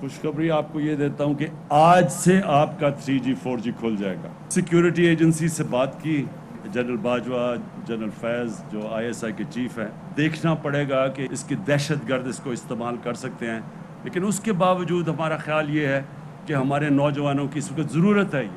खुशखबरी आपको ये देता हूं कि आज से आपका 3G 4G खुल जाएगा। सिक्योरिटी एजेंसी से बात की, जनरल बाजवा, जनरल फैज जो ISI के चीफ हैं, देखना पड़ेगा कि इसकी दहशतगर्द इसको इस्तेमाल कर सकते हैं, लेकिन उसके बावजूद हमारा ख्याल ये है कि हमारे नौजवानों की इस वक्त ज़रूरत है।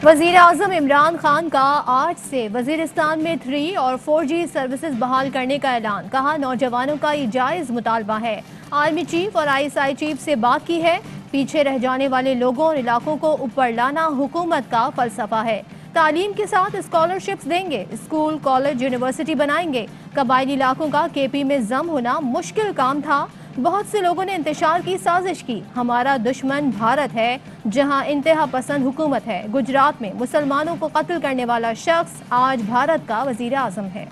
वज़ीर आज़म इमरान खान का आज से वज़ीरिस्तान में 3 और 4G सर्विसेज बहाल करने का ऐलान। कहा नौजवानों का ये जायज़ मुतालबा है। आर्मी चीफ और ISI चीफ से बात की है। पीछे रह जाने वाले लोगों और इलाकों को ऊपर लाना हुकूमत का फलसफा है। तालीम के साथ स्कॉलरशिप्स देंगे, स्कूल कॉलेज यूनिवर्सिटी बनाएंगे। कबायली इलाकों का KP में जम होना मुश्किल काम था। बहुत से लोगों ने इंतशार की साजिश की। हमारा दुश्मन भारत है जहां इंतहा पसंद हुकूमत है। गुजरात में मुसलमानों को कत्ल करने वाला शख्स आज भारत का वजीर आजम है।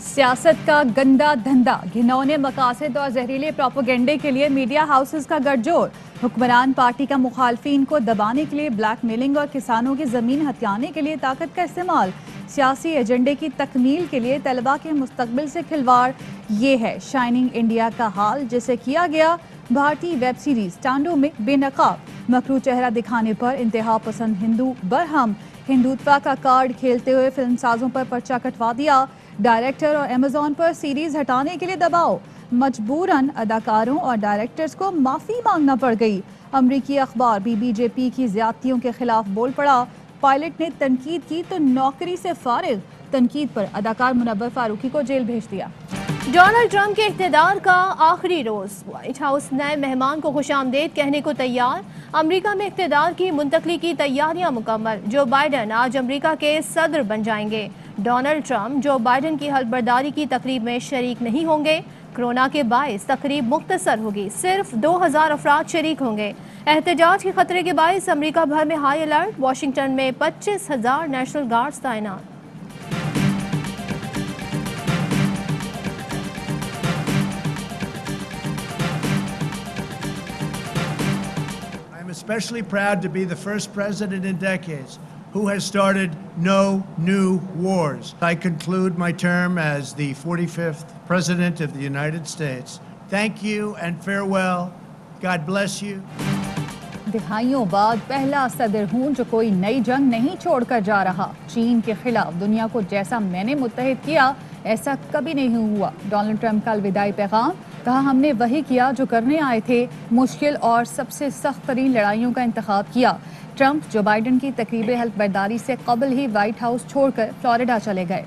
सियासत का गंदा धंधा, घिनौने मकासद और जहरीले प्रोपेगेंडे के लिए मीडिया हाउसेस का गठजोड़। हुक्मरान पार्टी का मुखालफिन को दबाने के लिए ब्लैकमेलिंग और किसानों की जमीन हथियाने के लिए ताकत का इस्तेमाल। सियासी एजेंडे की तकमील के लिए तलबा के मुस्तकबिल से खिलवाड़। ये है शाइनिंग इंडिया का हाल, जिसे किया गया भारतीय वेब सीरीज टांडो में बेनकाब। मकरू चेहरा दिखाने पर इंतहा पसंद हिंदू बरहम। हिंदुत्व का कार्ड खेलते हुए फिल्मसाजों पर पर्चा कटवा दिया। डायरेक्टर और अमेजॉन पर सीरीज हटाने के लिए दबाव। मजबूरन अदाकारों और डायरेक्टर्स को माफी मांगना पड़ गई। अमरीकी अखबार BBJP की ज्यादतियों के खिलाफ बोल पड़ा। पायलट ने तनकीद की तो नौकरी से फारिग। तनकीद पर अदाकार मुनव्वर फारूकी को जेल भेज दिया। डोनाल्ड ट्रंप के इख्तियार का आखिरी रोज। व्हाइट हाउस नए मेहमान को खुशामदीद कहने को तैयार। अमेरिका में इख्तियार की मुंतकली की तैयारियां मुकम्मल। जो बाइडन आज अमेरिका के सदर बन जाएंगे। डोनाल्ड ट्रंप जो बाइडन की हल्फबर्दारी की तकरीब में शरीक नहीं होंगे। कोरोना के बायस तकरीब मुख्तसर होगी। सिर्फ 2000 अफराद शरीक होंगे। एहतजाज के खतरे के बायस अमेरिका भर में हाई अलर्ट। वाशिंगटन में 25,000 नेशनल गार्ड्स तैनात। Especially proud to be the first president in decades who has started no new wars. I conclude my term as the 45th President of the United States. Thank you and farewell. God bless you. दिहाइयों बाद पहला सदर हूँ जो कोई नई जंग नहीं छोड़कर जा रहा। चीन के खिलाफ दुनिया को जैसा मैंने मुत्तहिद किया ऐसा कभी नहीं हुआ। डोनाल्ड ट्रंप का अलविदाई पैगाम। कहा हमने वही किया जो करने आए थे। मुश्किल और सबसे सख्त तरीन लड़ाइयों का इंतखाब किया। ट्रंप जो बाइडन की तकरीब हल्फबर्दारी से कबल ही व्हाइट हाउस छोड़कर फ्लोरिडा चले गए।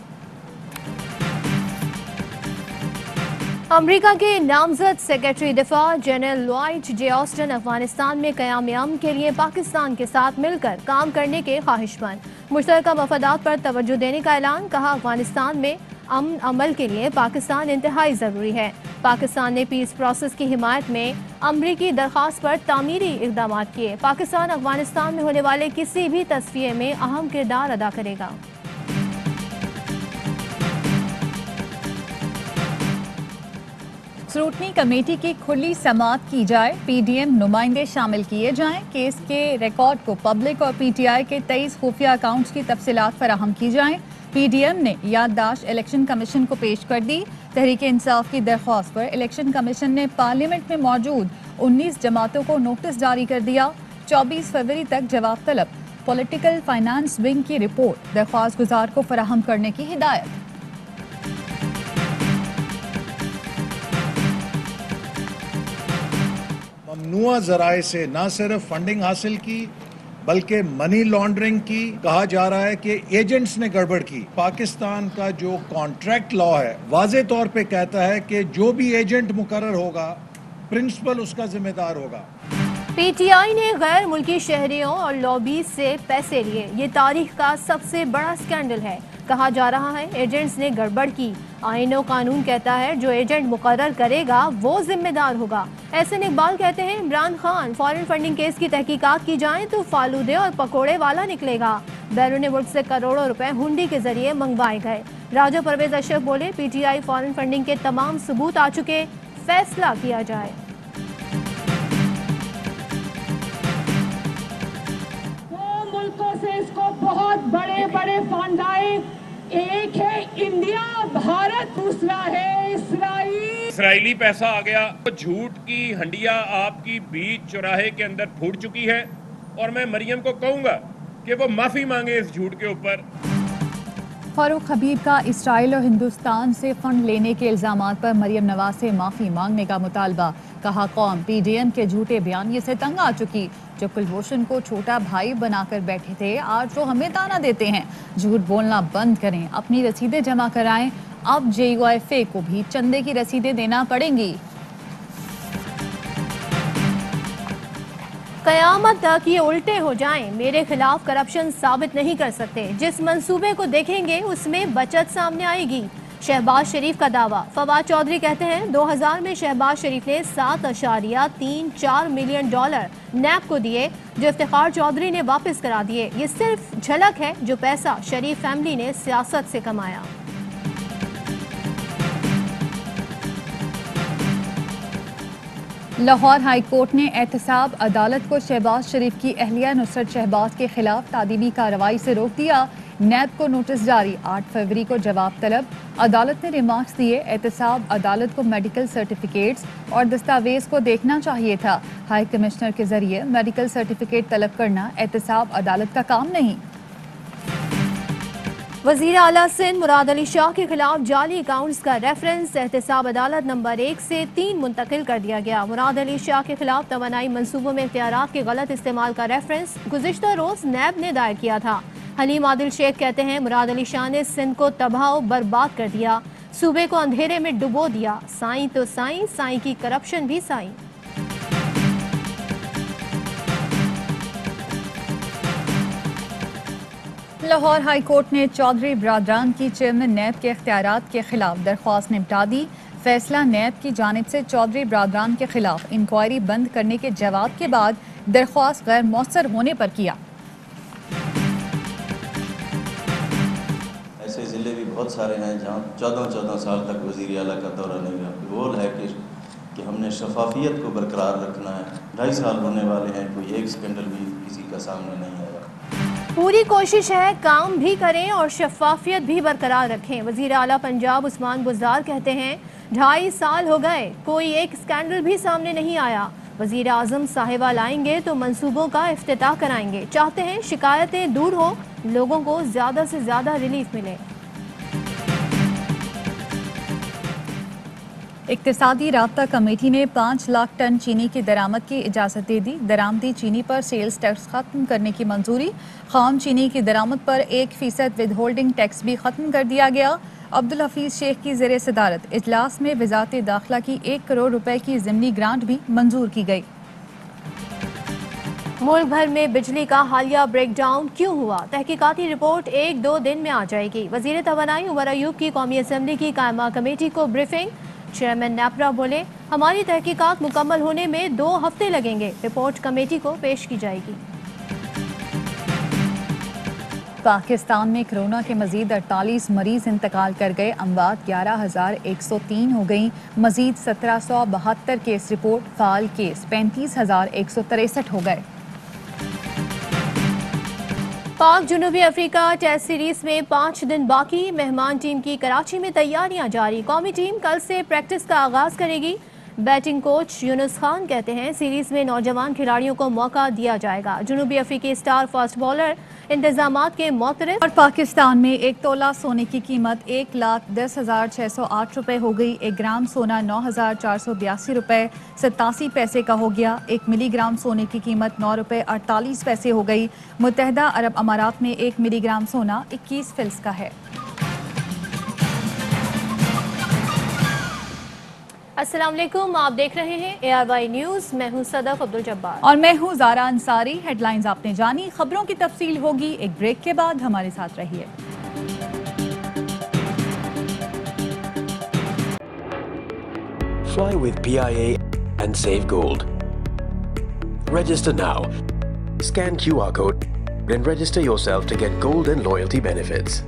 अमेरिका के नामजद सेक्रेटरी दिफा general Lloyd J Austin Afghanistan में क़याम अमन के लिए पाकिस्तान के साथ मिलकर काम करने के ख्वाहिशमंद। मुश्तरका मफादात पर तवज्जो देने का ऐलान। कहा अफगानिस्तान में अमन अमल के लिए पाकिस्तान इंतहाई ज़रूरी है। पाकिस्तान ने पीस प्रोसेस की हिमायत में अमरीकी दरख्वास्त पर तामीरी इक़दाम किए। पाकिस्तान अफगानिस्तान में होने वाले किसी भी तस्फिये में अहम किरदार अदा करेगा। स्क्रूटनी कमेटी की खुली समाअत की जाए। PDM नुमाइंदे शामिल किए जाएं। केस के रिकॉर्ड को पब्लिक और PTI के 23 खुफिया अकाउंट्स की तफसीलात फराहम की जाएं। PDM ने याददाश्त इलेक्शन कमीशन को पेश कर दी। तहरीक इंसाफ की दरख्वास्त पर इलेक्शन कमीशन ने पार्लियामेंट में मौजूद 19 जमातों को नोटिस जारी कर दिया। 24 फरवरी तक जवाब तलब। पॉलिटिकल फाइनेंस विंग की रिपोर्ट दरख्वास्त गुजार को फराहम करने की हिदायत। ममनुआ ज़राए से न सिर्फ फंडिंग हासिल की बल्कि मनी लॉन्ड्रिंग की। कहा जा रहा है कि एजेंट्स ने गड़बड़ की। पाकिस्तान का जो कॉन्ट्रैक्ट लॉ है वाज़े तौर पे कहता है कि जो भी एजेंट मुकर्रर होगा प्रिंसिपल उसका जिम्मेदार होगा। PTI ने गैर मुल्की शहरियों और लॉबी से पैसे लिए। ये तारीख का सबसे बड़ा स्कैंडल है। कहा जा रहा है एजेंट्स ने गड़बड़ की। आईन और कानून कहता है जो एजेंट मुकर्रर करेगा वो जिम्मेदार होगा। एहसन इकबाल कहते हैं Imran Khan foreign funding case की तहकीकात की जाए तो फालूदे और पकोड़े वाला निकलेगा। बैरून मुल्क से करोड़ों रुपए हुंडी के जरिए मंगवाए गए। राजा परवेज अशरफ बोले PTI फॉरेन फंडिंग के तमाम सबूत आ चुके, फैसला किया जाए। मुल्कों से इसको बहुत बड़े बड़े फंड आए एक है इंडिया भारत, दूसरा है इसराइल। इसराइली पैसा आ गया तो झूठ की हंडिया आपकी बीच चौराहे के अंदर फूट चुकी है और मैं मरियम को कहूंगा कि वो माफी मांगे इस झूठ के ऊपर। फारूक हबीब का इसराइल और हिंदुस्तान से फंड लेने के इल्जामात पर मरियम नवाज से माफी मांगने का मुतालबा। कहा कौम पीडीएम के झूठे बयानिए से तंग आ चुकी। जो कुलभूषण को छोटा भाई बनाकर बैठे थे आज वो हमें ताना देते हैं। झूठ बोलना बंद करें, अपनी रसीदें जमा कराएं। अब JUIFA को भी चंदे की रसीदें देना पड़ेंगी। कयामत तक ये उल्टे हो जाएं, मेरे खिलाफ करप्शन साबित नहीं कर सकते। जिस मंसूबे को देखेंगे उसमें बचत सामने आएगी। शहबाज शरीफ का दावा। फवाद चौधरी कहते हैं 2000 में शहबाज शरीफ ने 7.34 मिलियन डॉलर नैब को दिए जो इफ्तिखार चौधरी ने वापस करा दिए। ये सिर्फ झलक है जो पैसा शरीफ फैमिली ने सियासत से कमाया। लाहौर हाई कोर्ट ने एहतसाब अदालत को शहबाज शरीफ की अहलिया नुसरत शहबाज के खिलाफ तादीबी कार्रवाई से रोक दिया। नैब को नोटिस जारी, 8 फरवरी को जवाब तलब। अदालत ने रिमार्क्स दिए। एहतसाब अदालत को मेडिकल सर्टिफिकेट्स और दस्तावेज को देखना चाहिए था। हाई कमिश्नर के जरिए मेडिकल सर्टिफिकेट तलब करना एहतसाब अदालत का काम नहीं। वज़ीर आला सिंध मुराद अली शाह के खिलाफ जाली अकाउंट्स का रेफरेंस एहतसाब अदालत नंबर 1 से 3 मुंतकिल कर दिया गया। मुराद अली शाह के खिलाफ तवानाई मंसूबों में इख्तियारात के गलत इस्तेमाल का रेफरेंस गुज़िश्ता रोज नैब ने दायर किया था। हलीम आदिल शेख कहते हैं मुराद अली शाह ने सिंध को तबाह बर्बाद कर दिया, सूबे को अंधेरे में डुबो दिया। साईं तो साईं, साईं की करप्शन भी साईं। लाहौर हाई कोर्ट ने चौधरी बरादरान की चेयरमैन नैब के इख्तियारात के खिलाफ दरख्वास्त निपटा दी। फैसला नैब की जानिब से चौधरी बरादरान के खिलाफ इंक्वायरी बंद करने के जवाब के बाद दरख्वास्त गैर मौसर होने पर किया। ऐसे ज़िले भी बहुत सारे हैं जहाँ 14 साल तक वज़ीर आला का दौरा नहीं हुआ। गोल है कि हमने शफाफियत को बरकरार रखना है। 2.5 साल होने वाले हैं, कोई एक स्कैंडल भी किसी का सामने नहीं आया। पूरी कोशिश है काम भी करें और शफाफियत भी बरकरार रखें। वज़ीर आला पंजाब उस्मान गुज़ार कहते हैं 2.5 साल हो गए, कोई एक स्कैंडल भी सामने नहीं आया। वज़ीर आज़म साहिबा लाएंगे तो मंसूबों का इफ्तिताह कराएंगे। चाहते हैं शिकायतें दूर हो, लोगों को ज़्यादा से ज़्यादा रिलीफ मिले। इक्तिसादी राब्ता कमेटी ने 5 लाख टन चीनी की दरामद की इजाज़त दे दी। दरामदी चीनी पर सेल्स टैक्स खत्म करने की मंजूरी। खाम चीनी की दरामद पर 1% विदहोल्डिंग टैक्स भी खत्म कर दिया गया। अब्दुल हफीज शेख की ज़ेरे सदारत इजलास में वज़ारत दाखिला की 1 करोड़ रुपए की ज़िमनी ग्रांट भी मंजूर की गई। मुल्क भर में बिजली का हालिया ब्रेकडाउन क्यों हुआ, तहकीकाती रिपोर्ट 1-2 दिन में आ जाएगी। वज़ीर तवानाई उमर अयूब की कौमी असम्बली की कायमा कमेटी को ब्रीफिंग। चेयरमैन नेपरा बोले हमारी तहकीकात मुकम्मल होने में 2 हफ्ते लगेंगे, रिपोर्ट कमेटी को पेश की जाएगी। पाकिस्तान में कोरोना के मजीद 48 मरीज इंतकाल कर गए। अमवात 11,103 हो गई। मजीद 1772 केस रिपोर्ट। फाल केस 35,163 हो गए। पाक जनूबी अफ्रीका टेस्ट सीरीज में 5 दिन बाकी। मेहमान टीम की कराची में तैयारियां जारी। कौमी टीम कल से प्रैक्टिस का आगाज करेगी। बैटिंग कोच यूनुस खान कहते हैं सीरीज में नौजवान खिलाड़ियों को मौका दिया जाएगा। जनूबी अफ्रीकी स्टार फास्ट बॉलर इंतजामात के मोतरफ। और पाकिस्तान में 1 तोला सोने की कीमत 1,10,608 रुपए हो गई। 1 ग्राम सोना 9,482 रुपए 87 पैसे का हो गया। 1 मिलीग्राम सोने की कीमत 9 रुपए 48 पैसे हो गई। मुत्तहदा अरब अमारात में 1 मिलीग्राम सोना 21 फिल्स का है। अस्सलाम वालेकुम, आप देख रहे हैं ARY न्यूज़। मैं हूं सदफ अब्दुल जब्बार और मैं हूं ज़ारा अंसारी। हेडलाइंस आपने जानी, खबरों की तफसील होगी एक ब्रेक के बाद। हमारे साथ रहिए। Fly with PIA and save gold. Register now. Scan QR code and register yourself to get gold and loyalty benefits.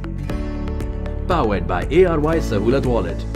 Powered by ARY Sahulat Wallet.